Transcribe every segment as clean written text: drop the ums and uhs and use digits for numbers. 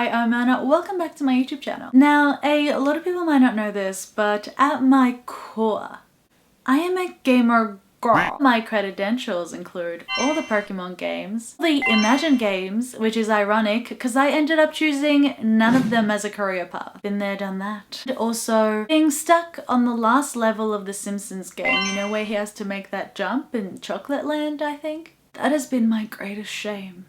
Hi, I'm Anna. Welcome back to my YouTube channel. Now, a lot of people might not know this, but at my core, I am a gamer girl. My credentials include all the Pokemon games, the Imagine games, which is ironic because I ended up choosing none of them as a career path. Been there, done that. And also, being stuck on the last level of the Simpsons game, you know, where he has to make that jump in Chocolate Land, I think? That has been my greatest shame.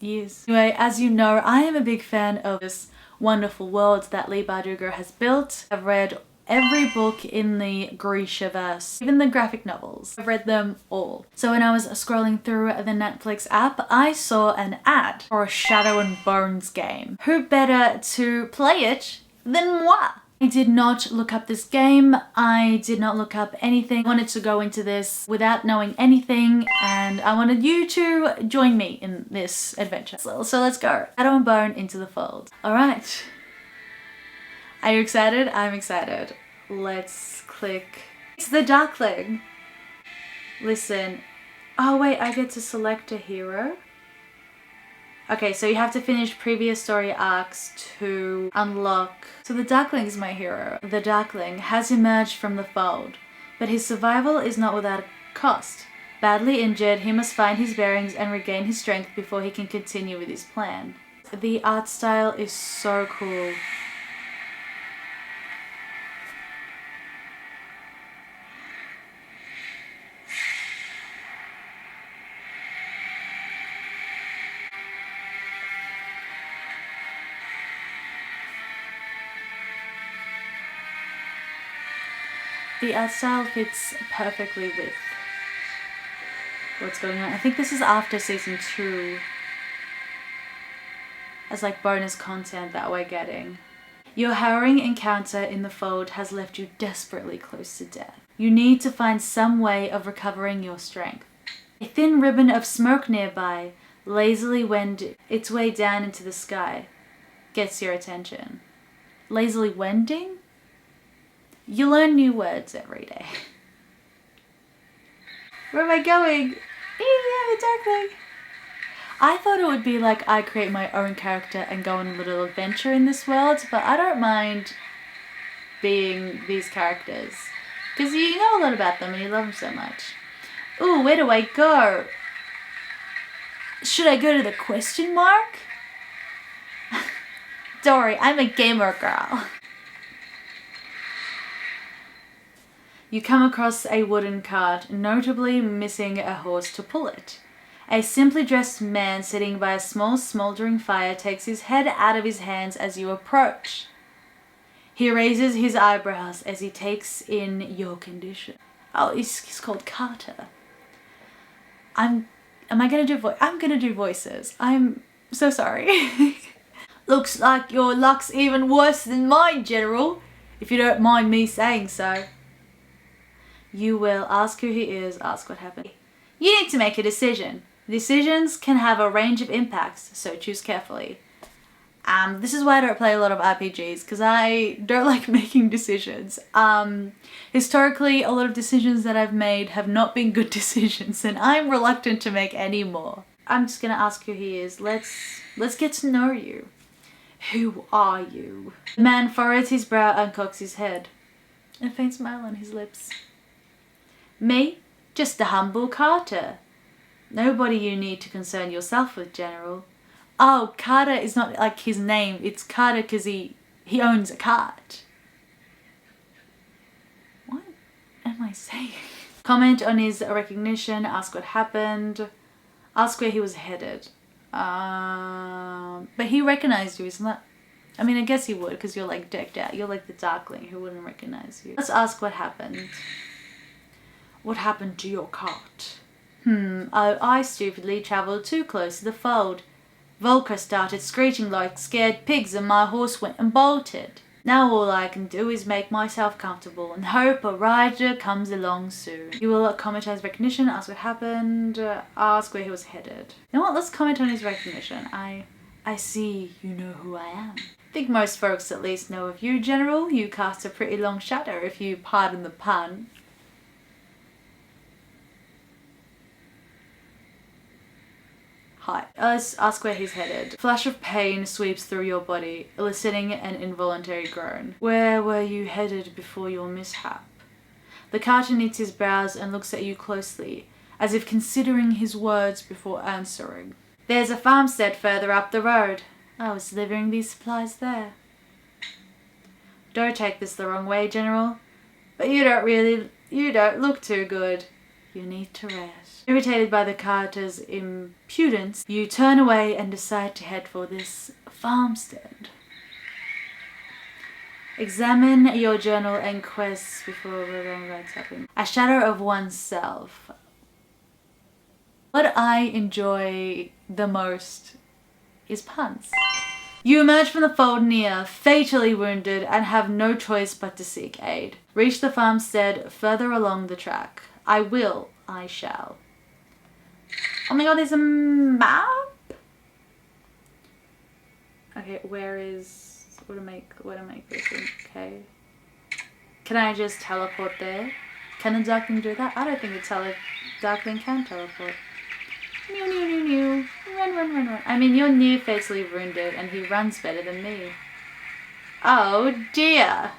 Years. Anyway, as you know, I am a big fan of this wonderful world that Lee Bardugo has built. I've read every book in the Grishaverse, even the graphic novels. I've read them all. So when I was scrolling through the Netflix app, I saw an ad for a Shadow and Bones game. Who better to play it than moi? I did not look up this game. I did not look up anything. I wanted to go into this without knowing anything, and I wanted you to join me in this adventure. So let's go. Shadow and Bone into the fold. All right. Are you excited? I'm excited. Let's click. It's the Darkling. Listen. Oh wait, I get to select a hero. Okay, so you have to finish previous story arcs to unlock. So the Darkling is my hero. The Darkling has emerged from the fold, but his survival is not without a cost. Badly injured, he must find his bearings and regain his strength before he can continue with his plan. The art style is so cool. The art style fits perfectly with what's going on. I think this is after season 2 as like bonus content that we're getting. Your harrowing encounter in the fold has left you desperately close to death. You need to find some way of recovering your strength. A thin ribbon of smoke nearby lazily wend its way down into the sky gets your attention. Lazily wending? You learn new words every day. Where am I going? Yeah, the Darkling. I thought it would be like I create my own character and go on a little adventure in this world, but I don't mind being these characters because you know a lot about them and you love them so much. Ooh, where do I go? Should I go to the question mark? Don't worry, I'm a gamer girl. You come across a wooden cart, notably missing a horse to pull it. A simply dressed man sitting by a small smouldering fire takes his head out of his hands as you approach. He raises his eyebrows as he takes in your condition. Oh, he's called Carter. I'm gonna do voices. I'm so sorry. Looks like your luck's even worse than mine, General, if you don't mind me saying so. You will ask who he is, ask what happened. You need to make a decision. Decisions can have a range of impacts, so choose carefully. This is why I don't play a lot of RPGs, because I don't like making decisions. Historically, a lot of decisions that I've made have not been good decisions, and I'm reluctant to make any more. I'm just gonna ask who he is. Let's get to know you. Who are you? The man furrows his brow and cocks his head. A faint smile on his lips. Me? Just a humble carter. Nobody you need to concern yourself with, General. Oh, Carter is not like his name. It's Carter because he owns a cart. What am I saying? Comment on his recognition, ask what happened, ask where he was headed. But he recognized you, isn't that? I mean, I guess he would because you're like decked out. You're like the Darkling who wouldn't recognize you. Let's ask what happened. What happened to your cart? I stupidly travelled too close to the fold. Volker started screeching like scared pigs and my horse went and bolted. Now all I can do is make myself comfortable and hope a rider comes along soon. You will comment on his recognition, ask what happened, ask where he was headed. You know what, let's comment on his recognition. I see you know who I am. I think most folks at least know of you, General. You cast a pretty long shadow, if you pardon the pun. Hi. Let's ask where he's headed. Flash of pain sweeps through your body, eliciting an involuntary groan. Where were you headed before your mishap? The carter knits his brows and looks at you closely, as if considering his words before answering. There's a farmstead further up the road. I was delivering these supplies there. Don't take this the wrong way, General, but you don't look too good. You need to rest. Irritated by the carter's impudence, you turn away and decide to head for this farmstead. Examine your journal and quests before revealing what's happening. A shadow of oneself. What I enjoy the most is puns. You emerge from the fold near, fatally wounded, and have no choice but to seek aid. Reach the farmstead further along the track. I shall. Oh my god, there's a map? Okay, where to make this in? Okay. Can I just teleport there? Can the Darkling do that? I don't think the Darkling can teleport. Mew, mew, mew, mew. Run. I mean, you're near fatally wounded and he runs better than me. Oh dear.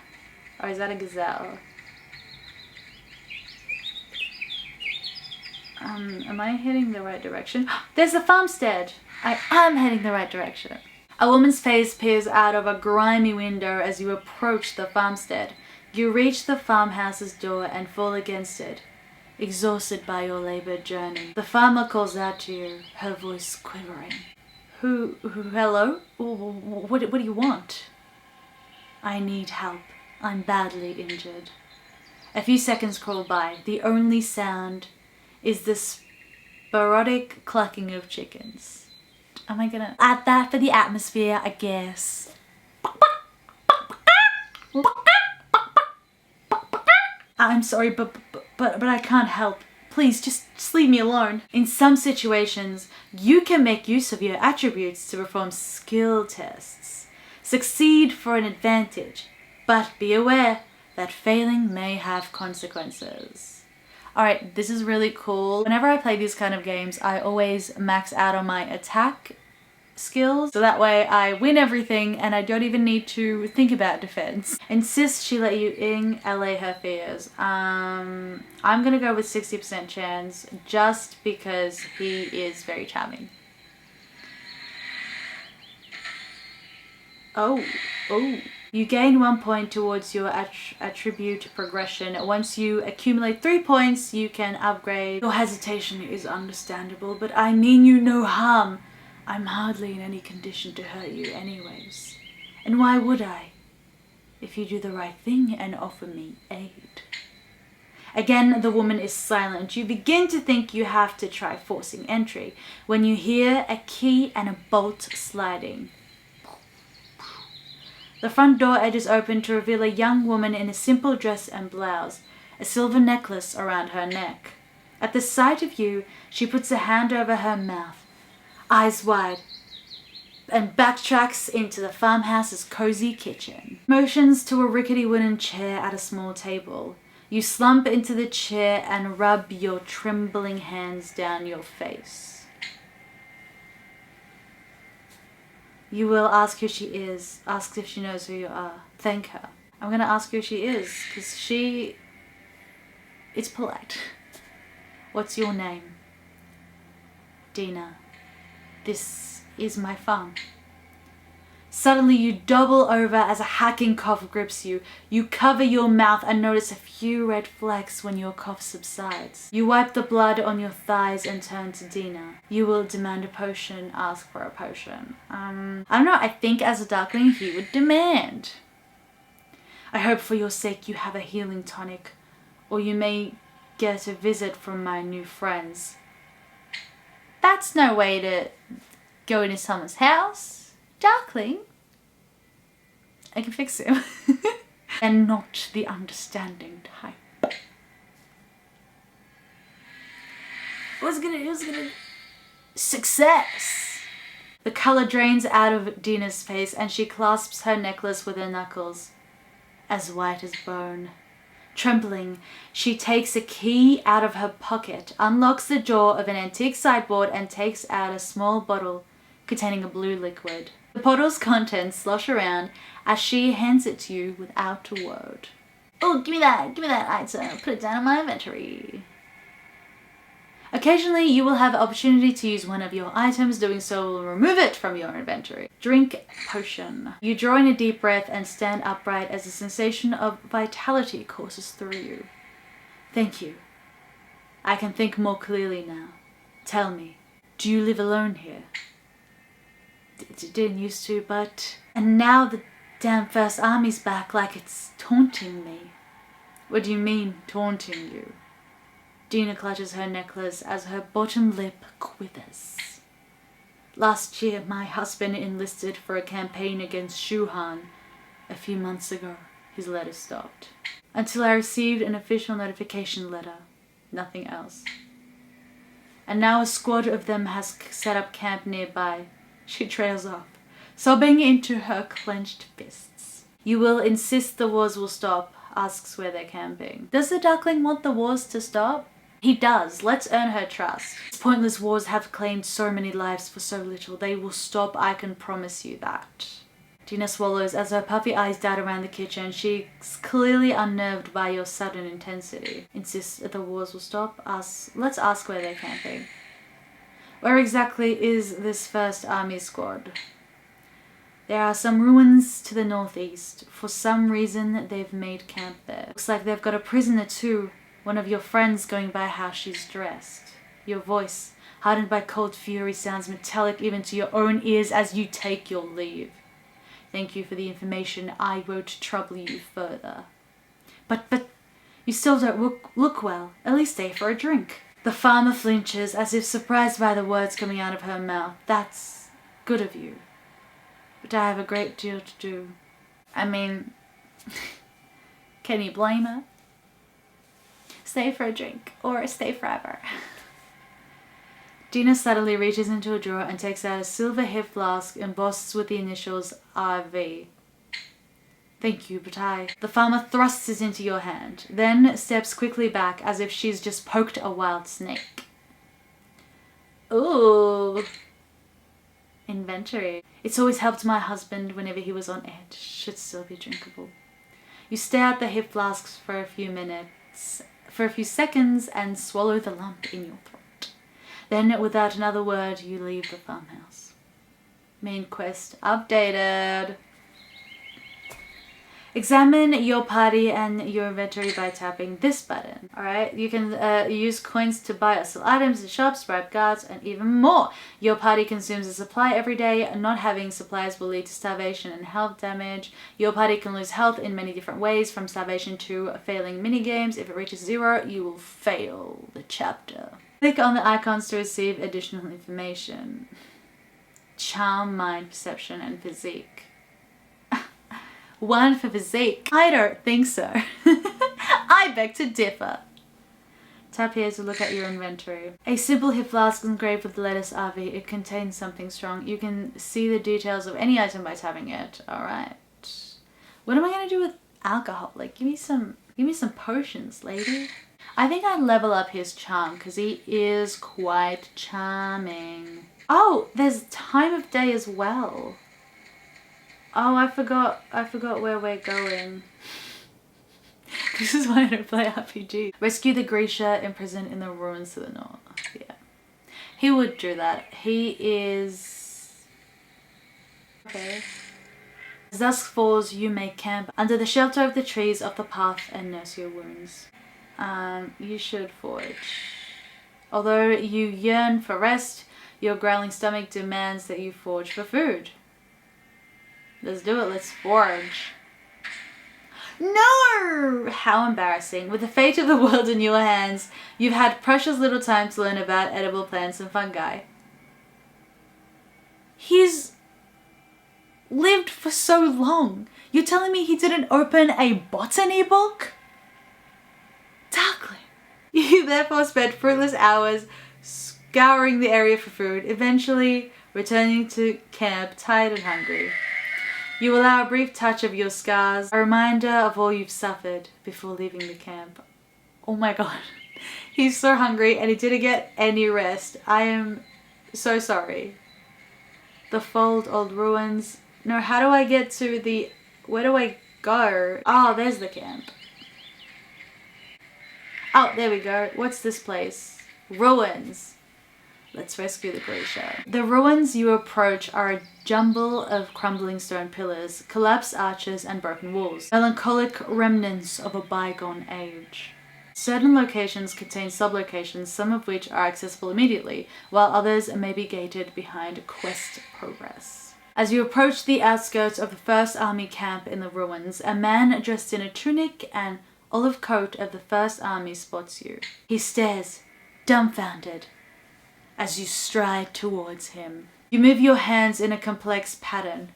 Or is that a gazelle? Am I heading the right direction? There's the farmstead! I am heading the right direction. A woman's face peers out of a grimy window as you approach the farmstead. You reach the farmhouse's door and fall against it, exhausted by your labored journey. The farmer calls out to you, her voice quivering. Hello? What do you want? I need help. I'm badly injured. A few seconds crawl by. The only sound is the sporadic clucking of chickens. Am I gonna add that for the atmosphere? I guess. I'm sorry, but I can't help. Please, just leave me alone. In some situations, you can make use of your attributes to perform skill tests. Succeed for an advantage, but be aware that failing may have consequences. Alright, this is really cool. Whenever I play these kind of games, I always max out on my attack skills, so that way I win everything and I don't even need to think about defense. Insist she let you in, allay her fears. I'm gonna go with 60% chance just because he is very charming. Oh. You gain 1 point towards your attribute progression. Once you accumulate 3 points, you can upgrade. Your hesitation is understandable, but I mean you no harm. I'm hardly in any condition to hurt you anyways. And why would I? If you do the right thing and offer me aid. Again, the woman is silent. You begin to think you have to try forcing entry when you hear a key and a bolt sliding. The front door edges open to reveal a young woman in a simple dress and blouse, a silver necklace around her neck. At the sight of you, she puts a hand over her mouth, eyes wide, and backtracks into the farmhouse's cozy kitchen. Motions to a rickety wooden chair at a small table. You slump into the chair and rub your trembling hands down your face. You will ask who she is, ask if she knows who you are. Thank her. I'm gonna ask who she is, because she is polite. What's your name? Dina. This is my farm. Suddenly you double over as a hacking cough grips you. You cover your mouth and notice a few red flecks when your cough subsides. You wipe the blood on your thighs and turn to Dina. You will demand a potion, ask for a potion. I don't know, I think as a Darkling he would demand. I hope for your sake you have a healing tonic, or you may get a visit from my new friends. That's no way to go into someone's house. Darkling, I can fix him. And not the understanding type. What's gonna success? The color drains out of Dina's face and she clasps her necklace with her knuckles, as white as bone. Trembling, she takes a key out of her pocket, unlocks the drawer of an antique sideboard, and takes out a small bottle containing a blue liquid. The bottle's contents slosh around as she hands it to you without a word. Oh, give me that item. Put it down in my inventory. Occasionally, you will have the opportunity to use one of your items. Doing so will remove it from your inventory. Drink potion. You draw in a deep breath and stand upright as a sensation of vitality courses through you. Thank you. I can think more clearly now. Tell me, do you live alone here? Didn't used to, but... And now the damn First Army's back like it's taunting me. What do you mean, taunting you? Dina clutches her necklace as her bottom lip quivers. Last year, my husband enlisted for a campaign against Shuhan. A few months ago, his letter stopped. Until I received an official notification letter. Nothing else. And now a squad of them has set up camp nearby. She trails off, sobbing into her clenched fists. You will insist the wars will stop, asks where they're camping. Does the duckling want the wars to stop? He does. Let's earn her trust. These pointless wars have claimed so many lives for so little. They will stop, I can promise you that. Dina swallows as her puffy eyes dart around the kitchen. She's clearly unnerved by your sudden intensity. Insists that the wars will stop? Let's ask where they're camping. Where exactly is this First Army squad? There are some ruins to the northeast. For some reason, they've made camp there. Looks like they've got a prisoner too. One of your friends going by how she's dressed. Your voice, hardened by cold fury, sounds metallic even to your own ears as you take your leave. Thank you for the information. I won't trouble you further. But you still don't look well. At least stay for a drink. The farmer flinches as if surprised by the words coming out of her mouth. That's good of you. But I have a great deal to do. I mean, can you blame her? Stay for a drink, or stay forever. Dina subtly reaches into a drawer and takes out a silver hip flask embossed with the initials RV. Thank you, but I... The farmer thrusts it into your hand, then steps quickly back as if she's just poked a wild snake. Ooh. Inventory. It's always helped my husband whenever he was on edge. Should still be drinkable. You stare at the hip flasks for a few seconds and swallow the lump in your throat. Then, without another word, you leave the farmhouse. Main quest updated. Examine your party and your inventory by tapping this button. Alright, you can use coins to buy or sell items in shops, bribe guards, and even more. Your party consumes a supply every day. Not having supplies will lead to starvation and health damage. Your party can lose health in many different ways, from starvation to failing minigames. If it reaches 0, you will fail the chapter. Click on the icons to receive additional information. Charm, mind, perception, and physique. 1 for physique. I don't think so. I beg to differ. Tap here to look at your inventory. A simple hip flask engraved with the letters RV. It contains something strong. You can see the details of any item by tapping it. Alright. What am I gonna do with alcohol? Like, give me some potions, lady. I think I'd level up his charm because he is quite charming. Oh, there's time of day as well. Oh, I forgot where we're going. This is why I don't play RPG. Rescue the Grisha imprisoned in the ruins to the north. Yeah. He would do that. He is... Okay. As dusk falls, you make camp under the shelter of the trees of the path and nurse your wounds. You should forage. Although you yearn for rest, your growling stomach demands that you forage for food. Let's do it, let's forage. No! How embarrassing. With the fate of the world in your hands, you've had precious little time to learn about edible plants and fungi. He's lived for so long. You're telling me he didn't open a botany book? Darkly. You therefore spent fruitless hours scouring the area for food, eventually returning to camp tired and hungry. You allow a brief touch of your scars, a reminder of all you've suffered before leaving the camp. Oh my god. He's so hungry and he didn't get any rest. I am so sorry. The fold, old ruins. No, how do I get to the... Where do I go? Oh, there's the camp. Oh, there we go. What's this place? Ruins. Let's rescue the Grisha. The ruins you approach are a jumble of crumbling stone pillars, collapsed arches and broken walls. Melancholic remnants of a bygone age. Certain locations contain sublocations, some of which are accessible immediately, while others may be gated behind quest progress. As you approach the outskirts of the First Army camp in the ruins, a man dressed in a tunic and olive coat of the First Army spots you. He stares, dumbfounded, as you stride towards him. You move your hands in a complex pattern,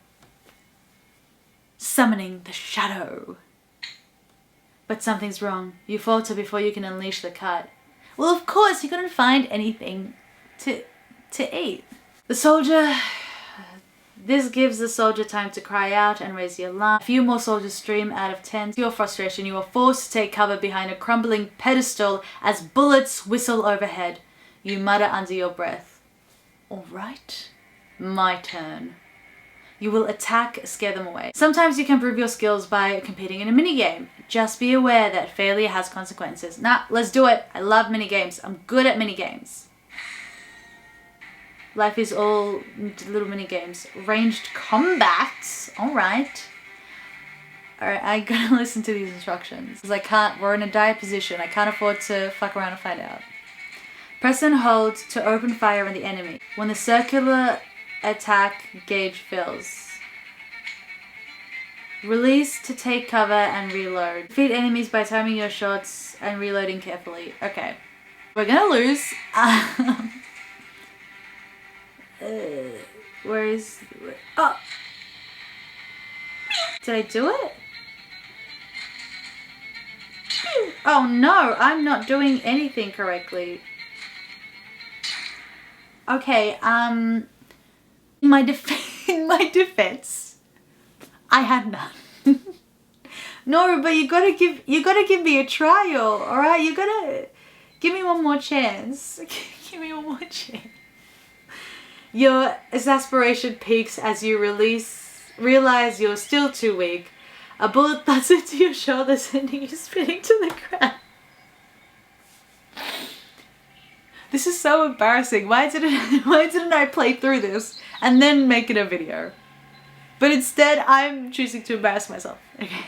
summoning the shadow. But something's wrong. You falter before you can unleash the cut. Well, of course, you couldn't find anything to eat. This gives the soldier time to cry out and raise the alarm. A few more soldiers stream out of tents. To your frustration, you are forced to take cover behind a crumbling pedestal as bullets whistle overhead. You mutter under your breath. All right, my turn. You will attack, scare them away. Sometimes you can prove your skills by competing in a minigame. Just be aware that failure has consequences. Nah, let's do it. I love minigames. I'm good at minigames. Life is all little minigames. Ranged combat. All right. Alright, I gotta listen to these instructions. Because I can't, we're in a dire position. I can't afford to fuck around and find out. Press and hold to open fire on the enemy. When the circular attack gauge fills. Release to take cover and reload. Defeat enemies by timing your shots and reloading carefully. Okay. We're gonna lose. Where is... Oh! Did I do it? Oh no, I'm not doing anything correctly. Okay, in my defense, I had none. No, but you gotta give me a trial, alright? You gotta give me one more chance. Give me one more chance. Your exasperation peaks as you realize you're still too weak. A bullet thuds into your shoulder, sending you spinning to the ground. This is so embarrassing. Why didn't I play through this and then make it a video? But instead, I'm choosing to embarrass myself. Okay.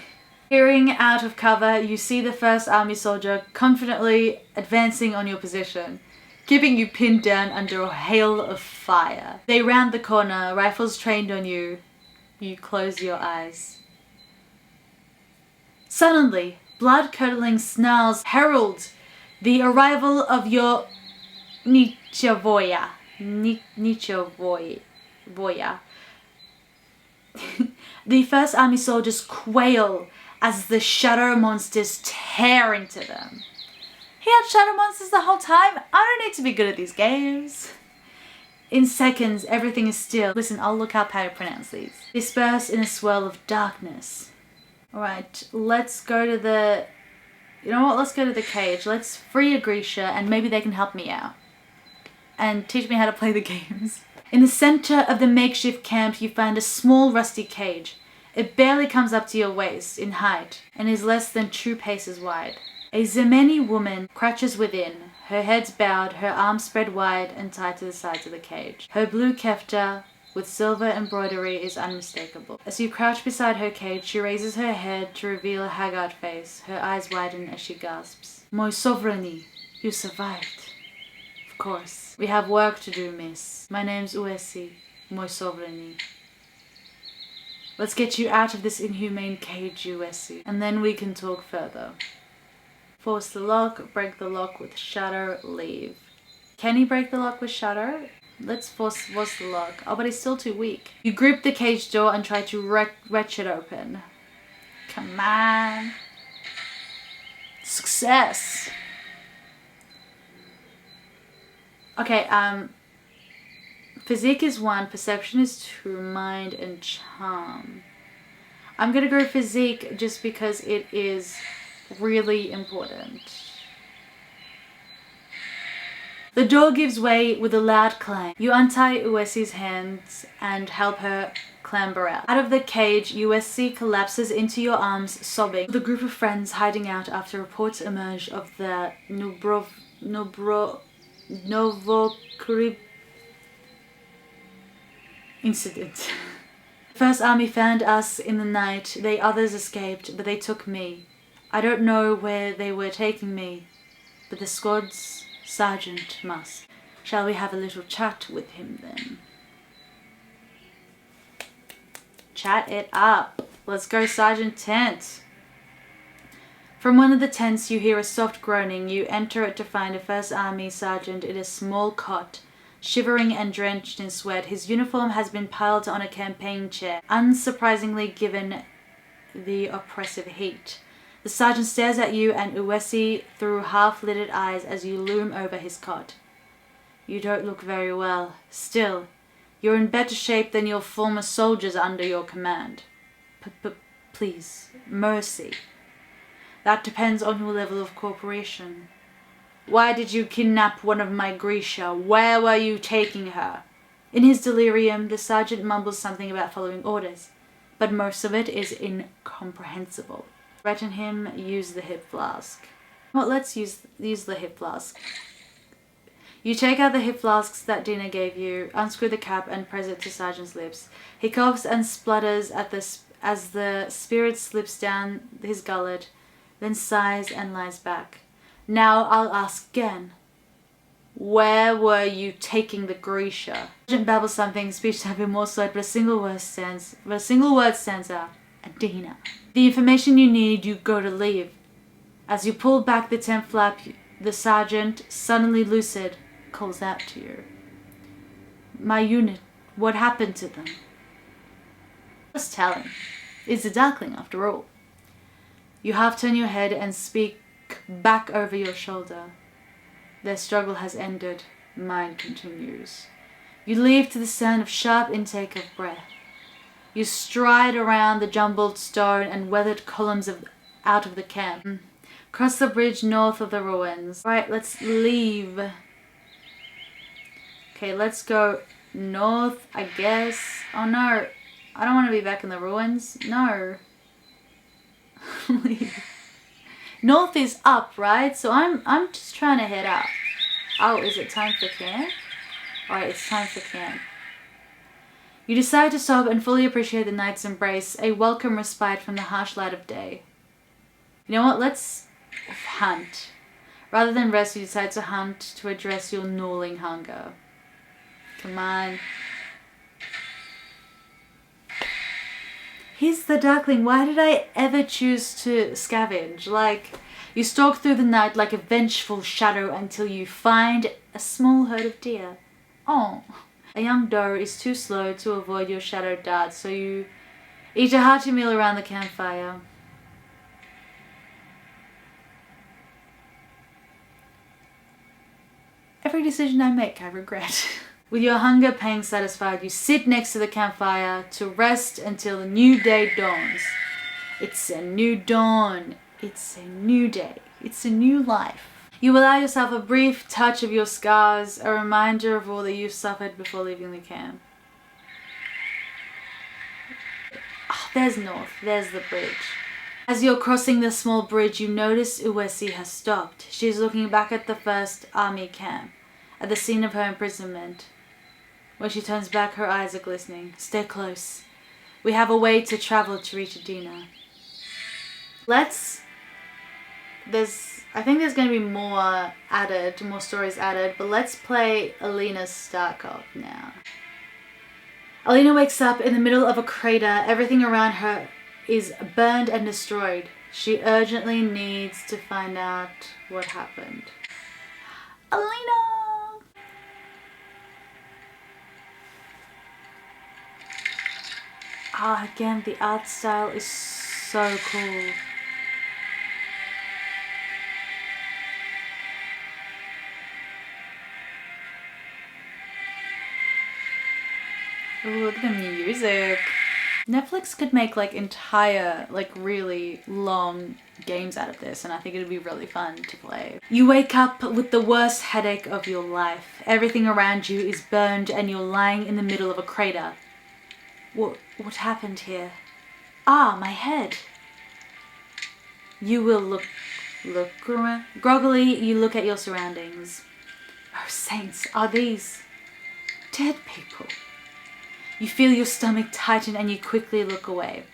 Peering out of cover, you see the First Army soldier confidently advancing on your position, keeping you pinned down under a hail of fire. They round the corner, rifles trained on you. You close your eyes. Suddenly, blood-curdling snarls herald the arrival of your Nichevoya. The First Army soldiers quail as the shadow monsters tear into them. He had shadow monsters the whole time? I don't need to be good at these games. In seconds, everything is still. Listen, I'll look up how to pronounce these. Disperse in a swirl of darkness. Alright, let's go to the... You know what? Let's go to the cage. Let's free a Grisha and maybe they can help me out. And teach me how to play the games. In the center of the makeshift camp, you find a small rusty cage. It barely comes up to your waist in height and is less than 2 paces wide. A Zemeni woman crouches within, her head's bowed, her arms spread wide and tied to the sides of the cage. Her blue kefta with silver embroidery is unmistakable. As you crouch beside her cage, she raises her head to reveal a haggard face. Her eyes widen as she gasps. Moi sovrani, you survived. Of course. We have work to do, miss. My name's Uesi, moi sovrani. Let's get you out of this inhumane cage, Uesi, and then we can talk further. Force the lock, break the lock with shadow, leave. Can he break the lock with shadow? Let's force the lock. Oh, but he's still too weak. You grip the cage door and try to wrench it open. Come on. Success. Okay, physique is 1, perception is 2, mind and charm. I'm gonna go physique just because it is really important. The door gives way with a loud clang. You untie Uesi's hands and help her clamber out. Out of the cage, Uesi collapses into your arms, sobbing. The group of friends hiding out after reports emerge of the Novokrib incident. The First Army found us in the night. The others escaped, but they took me. I don't know where they were taking me, but the squad's sergeant must. Shall we have a little chat with him then? Chat it up. Let's go, Sergeant Tent. From one of the tents you hear a soft groaning. You enter it to find a First Army sergeant in a small cot, shivering and drenched in sweat. His uniform has been piled on a campaign chair, unsurprisingly given the oppressive heat. The sergeant stares at you and Uesi through half-lidded eyes as you loom over his cot. You don't look very well. Still, you're in better shape than your former soldiers under your command. Please, mercy. That depends on your level of cooperation. Why did you kidnap one of my Grisha? Where were you taking her? In his delirium, the sergeant mumbles something about following orders, but most of it is incomprehensible. Threaten him, use the hip flask. Well, let's use the hip flask. You take out the hip flasks that Dina gave you, unscrew the cap and press it to Sergeant's lips. He coughs and splutters as the spirit slips down his gullet, then sighs and lies back. Now I'll ask again. Where were you taking the Grisha? Sergeant babbles something, speech having more slowed, but a single word stands out. Adina. The information you need, you go to leave. As you pull back the tent flap, the sergeant, suddenly lucid, calls out to you. My unit, what happened to them? Just tell him. It's a duckling after all. You half turn your head and speak back over your shoulder. Their struggle has ended. Mine continues. You leave to the sound of sharp intake of breath. You stride around the jumbled stone and weathered columns out of the camp. Cross the bridge north of the ruins. Right, let's leave. Okay, let's go north, I guess. Oh no, I don't want to be back in the ruins. No. Leave. North is up, right? So I'm just trying to head up. Oh, is it time for camp? Alright, it's time for camp. You decide to sob and fully appreciate the night's embrace, a welcome respite from the harsh light of day. You know what? Let's hunt. Rather than rest, you decide to hunt to address your gnawing hunger. Come on. Here's the duckling. Why did I ever choose to scavenge? Like, you stalk through the night like a vengeful shadow until you find a small herd of deer. Oh. A young doe is too slow to avoid your shadow darts, so you eat a hearty meal around the campfire. Every decision I make, I regret. With your hunger pangs satisfied, you sit next to the campfire to rest until the new day dawns. It's a new dawn. It's a new day. It's a new life. You allow yourself a brief touch of your scars, a reminder of all that you've suffered before leaving the camp. Oh, there's north. There's the bridge. As you're crossing the small bridge, you notice Uesi has stopped. She's looking back at the First Army camp, at the scene of her imprisonment. When she turns back, her eyes are glistening. Stay close. We have a way to travel to reach Adina. I think there's going to be more stories added, but let's play Alina's start up now. Alina wakes up in the middle of a crater. Everything around her is burned and destroyed. She urgently needs to find out what happened. Alina! Again, the art style is so cool. Ooh, look at the music. Netflix could make like entire, like really long games out of this, and I think it'd be really fun to play. You wake up with the worst headache of your life. Everything around you is burned and you're lying in the middle of a crater. What happened here? Ah, my head. You will look around. Groggily, you look at your surroundings. Oh, saints, are these dead people? You feel your stomach tighten and you quickly look away.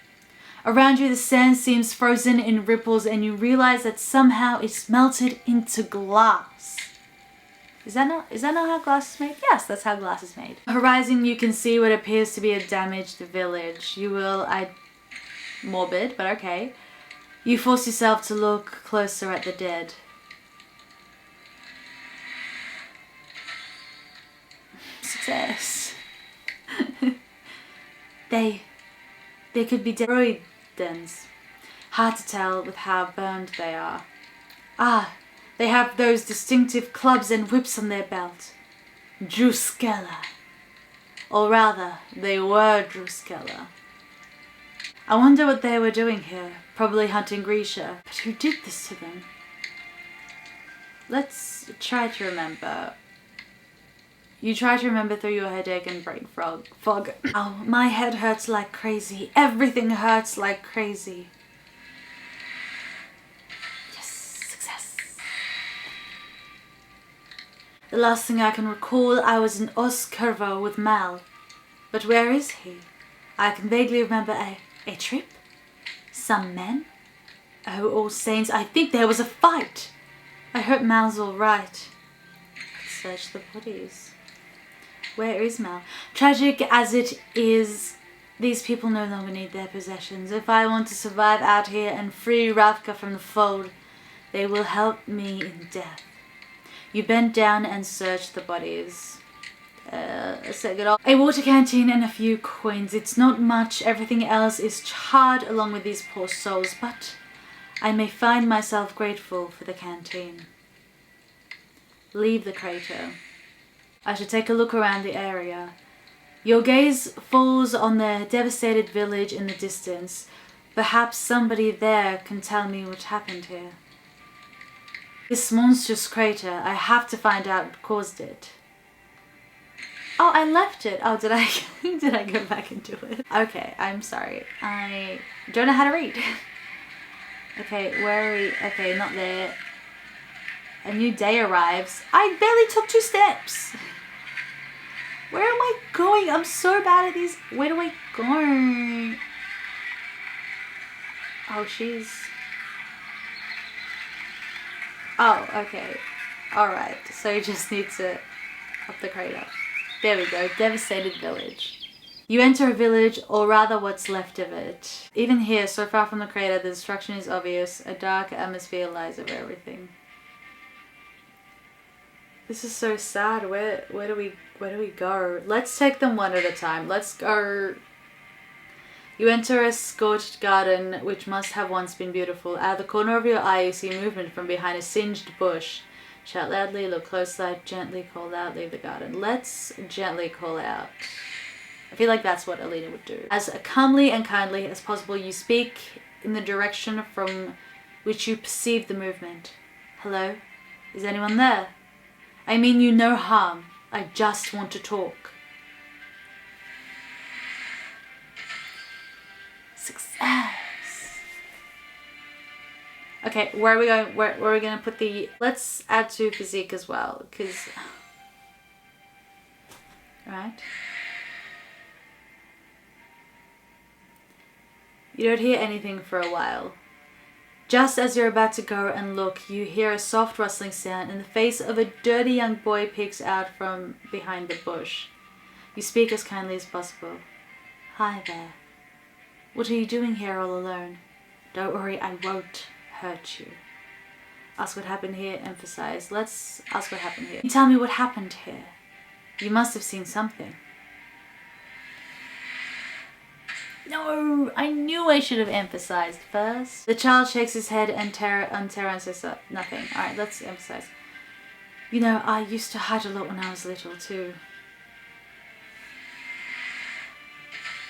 Around you, the sand seems frozen in ripples and you realize that somehow it's melted into glass. Is that not how glass is made? Yes, that's how glass is made. On the horizon, you can see what appears to be a damaged village. Morbid, but okay. You force yourself to look closer at the dead. Success. They could be destroyed dens. Hard to tell with how burned they are. Ah, they have those distinctive clubs and whips on their belt. Druskella. Or rather, they were Druskella. I wonder what they were doing here. Probably hunting Grisha. But who did this to them? Let's try to remember. You try to remember through your headache and brain fog. Oh, my head hurts like crazy. Everything hurts like crazy. Yes, success. The last thing I can recall, I was in Oskervo with Mal. But where is he? I can vaguely remember a trip? Some men? Oh, all saints, I think there was a fight. I hope Mal's all right. Let's search the bodies. Where is Mal? Tragic as it is, these people no longer need their possessions. If I want to survive out here and free Ravka from the fold, they will help me in death. You bend down and search the bodies. A water canteen and a few coins. It's not much. Everything else is charred along with these poor souls, but I may find myself grateful for the canteen. Leave the crater. I should take a look around the area. Your gaze falls on the devastated village in the distance. Perhaps somebody there can tell me what happened here. This monstrous crater, I have to find out what caused it. Oh, I left it. Oh, did I go back into it? Okay, I'm sorry. I don't know how to read. Okay, where are we? Okay, not there. A new day arrives. I barely took 2 steps. Where am I going? I'm so bad at these. Where do I go? Oh, oh, okay. Alright, so you just need to up the crater. There we go. Devastated village. You enter a village, or rather what's left of it. Even here, so far from the crater, the destruction is obvious. A dark atmosphere lies over everything. This is so sad. Where do we go? Let's take them one at a time. Let's go. You enter a scorched garden, which must have once been beautiful. Out of the corner of your eye, you see movement from behind a singed bush. Shout loudly, look closely, gently call out, leave the garden. Let's gently call out. I feel like that's what Alina would do. As calmly and kindly as possible, you speak in the direction from which you perceive the movement. Hello? Is anyone there? I mean you no harm. I just want to talk. Success. Okay, where are we going? Where are we going to put the... Let's add to physique as well, because... Right. You don't hear anything for a while. Just as you're about to go and look, you hear a soft rustling sound and the face of a dirty young boy peeks out from behind the bush. You speak as kindly as possible. Hi there. What are you doing here all alone? Don't worry, I won't hurt you. Ask what happened here, emphasize. Let's ask what happened here. You tell me what happened here. You must have seen something. No, I knew I should have emphasized first. The child shakes his head and Terran says nothing. Alright, let's emphasize. You know, I used to hide a lot when I was little too.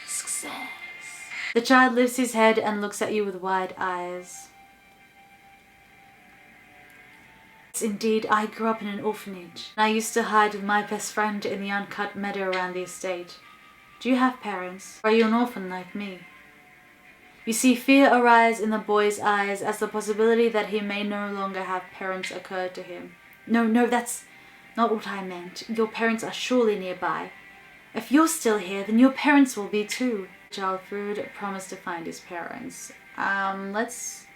Success. The child lifts his head and looks at you with wide eyes. Yes, indeed, I grew up in an orphanage. I used to hide with my best friend in the uncut meadow around the estate. Do you have parents? Or are you an orphan like me? You see fear arise in the boy's eyes as the possibility that he may no longer have parents occurred to him. No, that's not what I meant. Your parents are surely nearby. If you're still here, then your parents will be too. Child Food promised to find his parents. Let's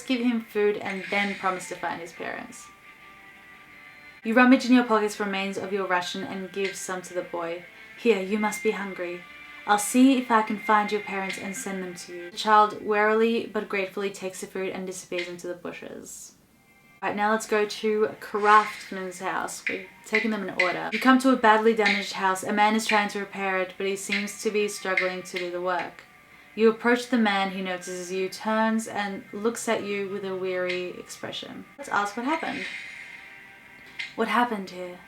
give him food and then promise to find his parents. You rummage in your pockets for remains of your ration and give some to the boy. Here, you must be hungry. I'll see if I can find your parents and send them to you. The child warily but gratefully takes the food and disappears into the bushes. Right, now let's go to Craftsman's house. We're taking them in order. You come to a badly damaged house. A man is trying to repair it, but he seems to be struggling to do the work. You approach the man, he notices you, turns and looks at you with a weary expression. Let's ask what happened. What happened here?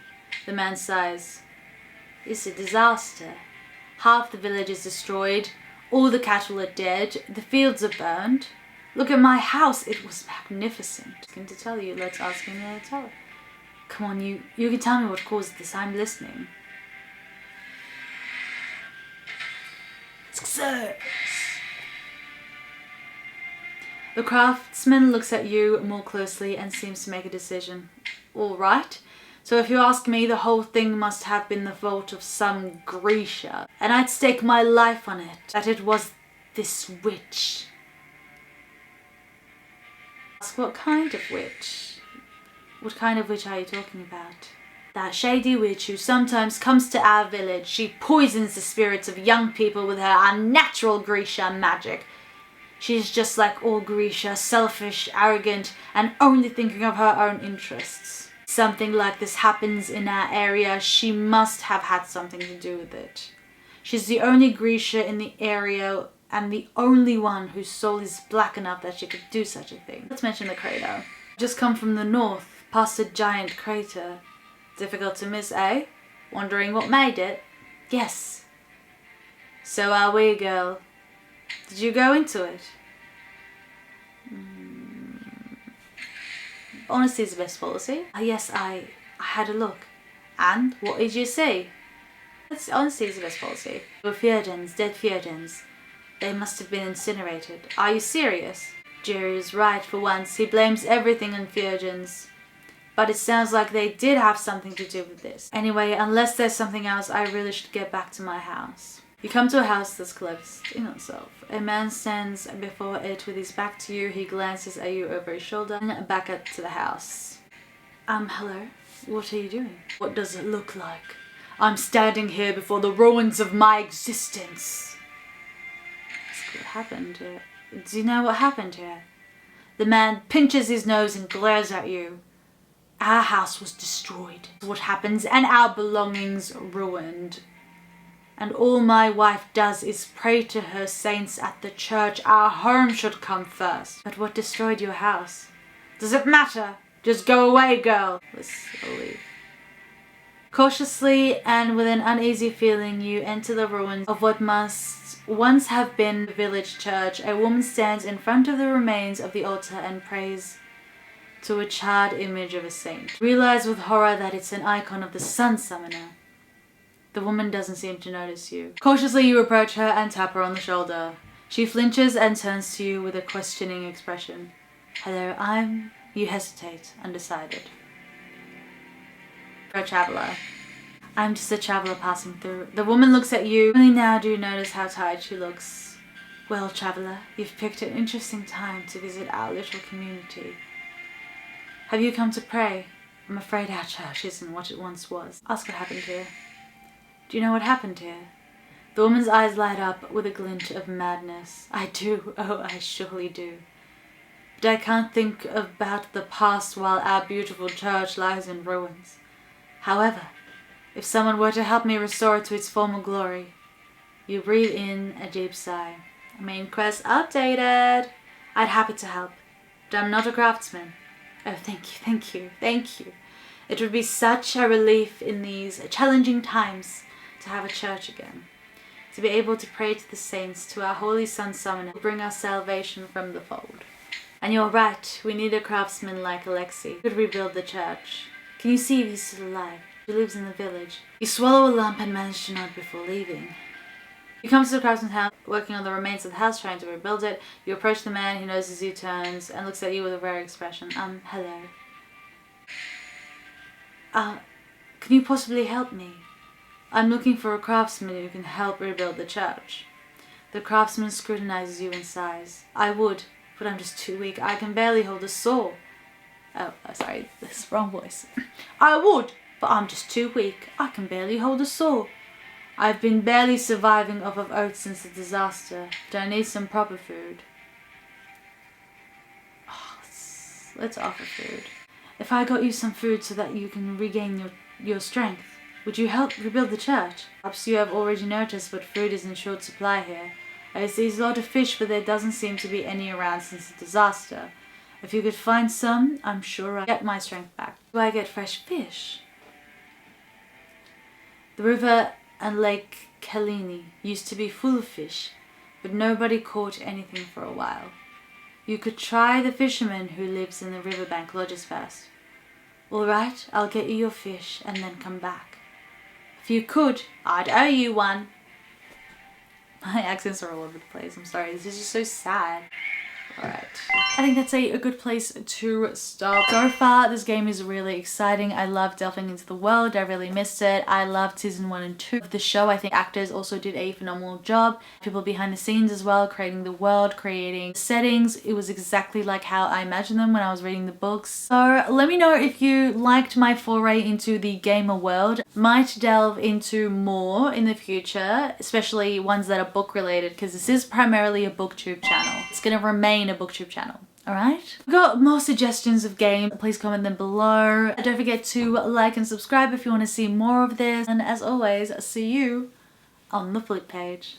The man sighs. It's a disaster. Half the village is destroyed, all the cattle are dead, the fields are burned. Look at my house, it was magnificent. I'm going to tell you, let's ask him to tell it. Come on, you can tell me what caused this, I'm listening. Success! The craftsman looks at you more closely and seems to make a decision. All right. So if you ask me, the whole thing must have been the fault of some Grisha. And I'd stake my life on it, that it was this witch. Ask what kind of witch? What kind of witch are you talking about? That shady witch who sometimes comes to our village. She poisons the spirits of young people with her unnatural Grisha magic. She's just like all Grisha, selfish, arrogant, and only thinking of her own interests. Something like this happens in our area. She must have had something to do with it. She's the only Grisha in the area and the only one whose soul is black enough that she could do such a thing. Let's mention the crater. Just come from the north, past a giant crater. Difficult to miss, eh? Wondering what made it? Yes. So are we, girl. Did you go into it? Honesty is the best policy. Yes, I had a look. And what did you see? Honesty is the best policy. Your Fjordans, dead Fjordans. They must have been incinerated. Are you serious? Jerry is right for once. He blames everything on Fjordans. But it sounds like they did have something to do with this. Anyway, unless there's something else, I really should get back to my house. You come to a house that's collapsed in itself. A man stands before it with his back to you. He glances at you over his shoulder and back up to the house. Hello? What are you doing? What does it look like? I'm standing here before the ruins of my existence. What happened here? Do you know what happened here? The man pinches his nose and glares at you. Our house was destroyed. What happens, and our belongings ruined. And all my wife does is pray to her saints at the church. Our home should come first. But what destroyed your house? Does it matter? Just go away, girl. Let's leave. Cautiously and with an uneasy feeling, you enter the ruins of what must once have been the village church. A woman stands in front of the remains of the altar and prays to a charred image of a saint. Realize with horror that it's an icon of the Sun Summoner. The woman doesn't seem to notice you. Cautiously you approach her and tap her on the shoulder. She flinches and turns to you with a questioning expression. Hello, You hesitate, undecided. You're a traveller. I'm just a traveller passing through. The woman looks at you. Only now do you notice how tired she looks. Well, traveller, you've picked an interesting time to visit our little community. Have you come to pray? I'm afraid our church isn't what it once was. Ask what happened here. Do you know what happened here? The woman's eyes light up with a glint of madness. I do. Oh, I surely do. But I can't think about the past while our beautiful church lies in ruins. However, if someone were to help me restore it to its former glory. You breathe in a deep sigh. Main quest updated. I'd happy to help, but I'm not a craftsman. Oh, thank you. It would be such a relief in these challenging times to have a church again. to be able to pray to the saints, to our holy Son Summoner, to bring us salvation from the fold. And you're right, we need a craftsman like Alexei who could rebuild the church. Can you see if he's still alive? He lives in the village. You swallow a lump and manage to nod before leaving. You come to the craftsman's house, working on the remains of the house, trying to rebuild it. You approach the man, he notices you, turns, and looks at you with a rare expression. Hello. Can you possibly help me? I'm looking for a craftsman who can help rebuild the church. The craftsman scrutinizes you and sighs. I would, but I'm just too weak. I can barely hold a saw. Oh, sorry, this is wrong voice. I would, but I'm just too weak. I can barely hold a saw. I've been barely surviving off of oats since the disaster, but I need some proper food. Oh, let's offer food. If I got you some food so that you can regain your strength, would you help rebuild the church? Perhaps you have already noticed, but food is in short supply here. I see a lot of fish, but there doesn't seem to be any around since the disaster. If you could find some, I'm sure I'd get my strength back. Do I get fresh fish? The river and Lake Kalini used to be full of fish, but nobody caught anything for a while. You could try the fisherman who lives in the riverbank lodges first. All right, I'll get you your fish and then come back. If you could, I'd owe you one. My accents are all over the place. I'm sorry, this is just so sad. Alright, I think that's a good place to stop. So far, this game is really exciting. I love delving into the world. I really missed it. I loved season 1 and 2 of the show. I think actors also did a phenomenal job. People behind the scenes as well, creating the world, creating settings. It was exactly like how I imagined them when I was reading the books. So let me know if you liked my foray into the gamer world. Might delve into more in the future, especially ones that are book related, because this is primarily a booktube channel. It's going to remain a booktube channel. Alright? I've got more suggestions of games. Please comment them below. Don't forget to like and subscribe if you want to see more of this. And as always, I'll see you on the flip page.